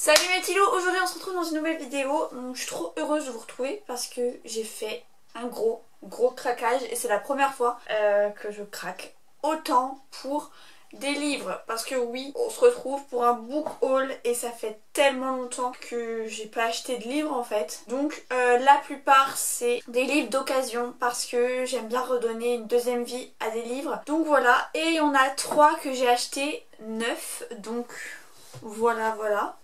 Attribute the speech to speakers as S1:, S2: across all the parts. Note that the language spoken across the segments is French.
S1: Salut mes Tilo, aujourd'hui on se retrouve dans une nouvelle vidéo. Donc, je suis trop heureuse de vous retrouver parce que j'ai fait un gros craquage et c'est la première fois que je craque autant pour des livres. Parce que oui, on se retrouve pour un book haul et ça fait tellement longtemps que j'ai pas acheté de livres en fait. Donc la plupart c'est des livres d'occasion parce que j'aime bien redonner une deuxième vie à des livres. Donc voilà, et il y en a 3 que j'ai acheté neufs, donc voilà.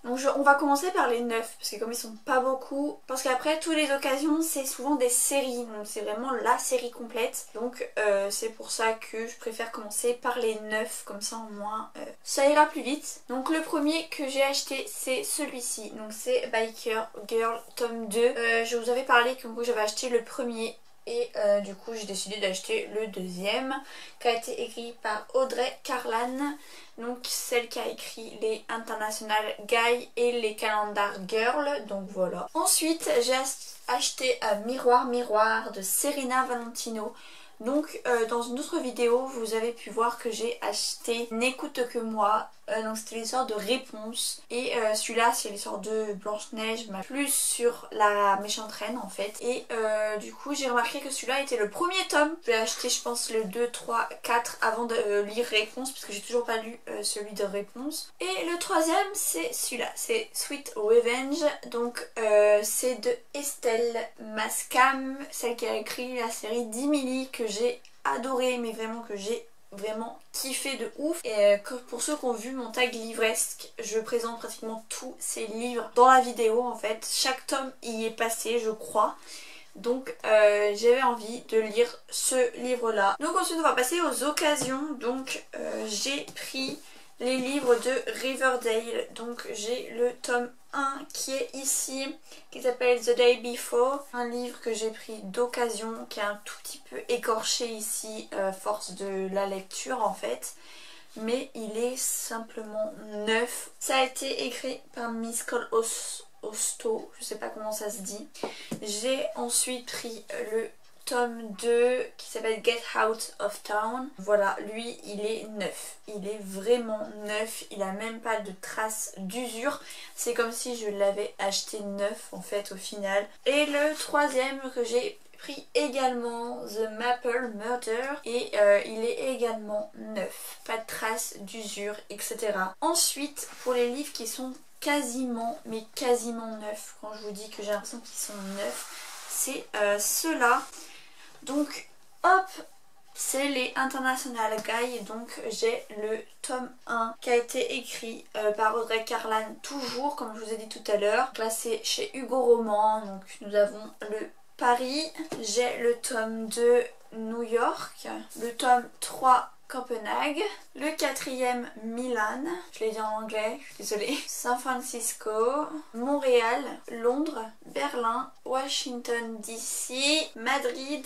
S1: Donc on va commencer par les neufs parce que comme ils sont pas beaucoup, parce qu'après toutes les occasions c'est souvent des séries, donc c'est vraiment la série complète. Donc c'est pour ça que je préfère commencer par les neufs, comme ça au moins ça ira plus vite. Donc le premier que j'ai acheté c'est celui-ci, donc c'est Biker Girl tome 2. Je vous avais parlé que j'avais acheté le premier. Et du coup j'ai décidé d'acheter le deuxième qui a été écrit par Audrey Carlan, donc celle qui a écrit les International Guy et les Calendar Girl, donc voilà. Ensuite j'ai acheté Miroir de Serena Valentino. Donc dans une autre vidéo vous avez pu voir que j'ai acheté N'écoute que moi, donc c'était l'histoire de Réponse, et celui-là c'est l'histoire de Blanche-Neige, plus sur la méchante reine en fait. Et du coup j'ai remarqué que celui-là était le premier tome. Je vais acheter je pense le 2, 3, 4 avant de lire Réponse parce que j'ai toujours pas lu celui de Réponse. Et le troisième c'est celui-là, c'est Sweet Revenge, donc c'est de Estelle Mascam, celle qui a écrit la série d'Emily que j'ai adoré, mais vraiment que j'ai vraiment kiffé de ouf. Et pour ceux qui ont vu mon tag livresque, je présente pratiquement tous ces livres dans la vidéo en fait. Chaque tome y est passé je crois. Donc j'avais envie de lire ce livre là. Donc ensuite on va passer aux occasions. Donc j'ai pris les livres de Riverdale. Donc j'ai le tome 1 qui est ici, qui s'appelle The Day Before. Un livre que j'ai pris d'occasion, qui est un tout petit peu écorché ici, force de la lecture en fait. Mais il est simplement neuf. Ça a été écrit par Miss Cole Osto, je sais pas comment ça se dit. J'ai ensuite pris le tome 2 qui s'appelle Get Out of Town. Voilà, lui il est neuf. Il est vraiment neuf. Il a même pas de traces d'usure. C'est comme si je l'avais acheté neuf en fait au final. Et le troisième que j'ai pris également, The Maple Murder, et il est également neuf. Pas de traces d'usure, etc. Ensuite, pour les livres qui sont quasiment neufs, quand je vous dis que j'ai l'impression qu'ils sont neufs, c'est ceux-là. Donc hop, c'est les International Guy. Donc j'ai le tome 1 qui a été écrit par Audrey Carlan, toujours comme je vous ai dit tout à l'heure. Là c'est chez Hugo Roman. Donc nous avons le Paris, j'ai le tome 2 New York, le tome 3 Copenhague, le quatrième Milan, je l'ai dit en anglais, je suis désolée, San Francisco, Montréal, Londres, Berlin, Washington DC, Madrid,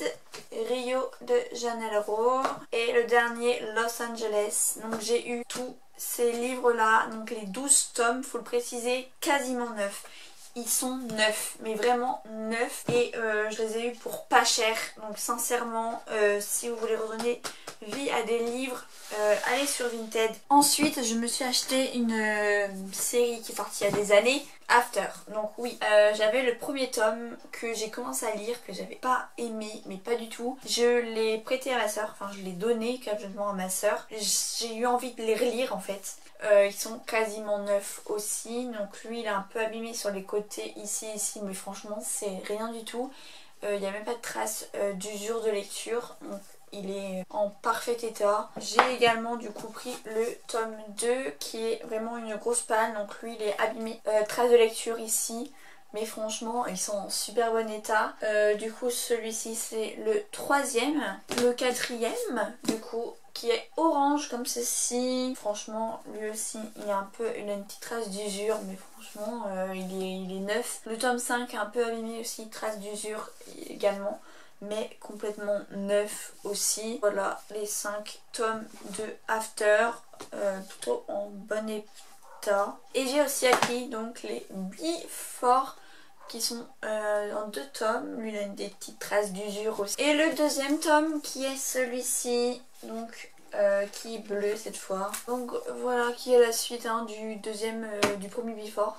S1: Rio de Janeiro et le dernier Los Angeles. Donc j'ai eu tous ces livres là, donc les 12 tomes, faut le préciser, quasiment neufs. Ils sont neufs, mais vraiment neufs, et je les ai eu pour pas cher. Donc sincèrement, si vous voulez redonner vie à des livres, allez sur Vinted. Ensuite je me suis acheté une série qui est sortie il y a des années, After. Donc oui, j'avais le premier tome que j'ai commencé à lire, que j'avais pas aimé, mais pas du tout. Je l'ai prêté à ma soeur, enfin je l'ai donné complètement à ma soeur. J'ai eu envie de les relire en fait. Ils sont quasiment neufs aussi. Donc lui il est un peu abîmé sur les côtés ici, mais franchement c'est rien du tout. Il n'y a même pas de traces d'usure de lecture. Donc il est en parfait état. J'ai également du coup pris le tome 2 qui est vraiment une grosse panne. Donc lui il est abîmé. Traces de lecture ici. Mais franchement ils sont en super bon état. Du coup celui-ci c'est le troisième. Le quatrième du coup qui est orange comme ceci. Franchement lui aussi il a une petite trace d'usure, mais franchement il est neuf. Le tome 5 est un peu abîmé aussi, trace d'usure également, mais complètement neuf aussi. Voilà les 5 tomes de After, plutôt en bon état. Et j'ai aussi acquis donc les Before qui sont en 2 tomes. Lui il a des petites traces d'usure aussi. Et le deuxième tome qui est celui-ci, donc qui est bleu cette fois. Donc voilà qui est la suite du premier Before.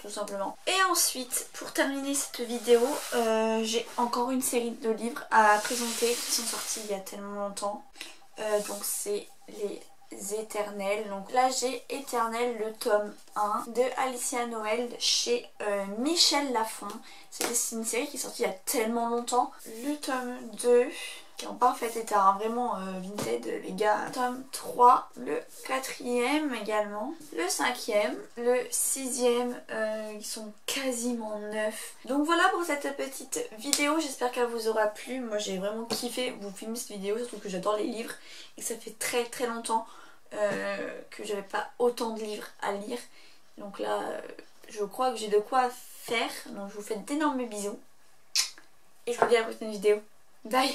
S1: tout simplement. Et ensuite, pour terminer cette vidéo, j'ai encore une série de livres à présenter qui sont sortis il y a tellement longtemps. Donc c'est les Éternels. Donc là j'ai Éternel, le tome 1 de Alicia Noël chez Michel Lafon. C'est une série qui est sortie il y a tellement longtemps. Le tome 2 qui est en parfait état, hein, vraiment vintage les gars. Tome 3, le 4e également, le 5e, le 6e, ils sont quasiment neufs. Donc voilà pour cette petite vidéo, j'espère qu'elle vous aura plu. Moi j'ai vraiment kiffé vous filmer cette vidéo, surtout que j'adore les livres et que ça fait très très longtemps que j'avais pas autant de livres à lire. Donc là je crois que j'ai de quoi faire, donc je vous fais d'énormes bisous et je vous dis à la prochaine vidéo. Bye.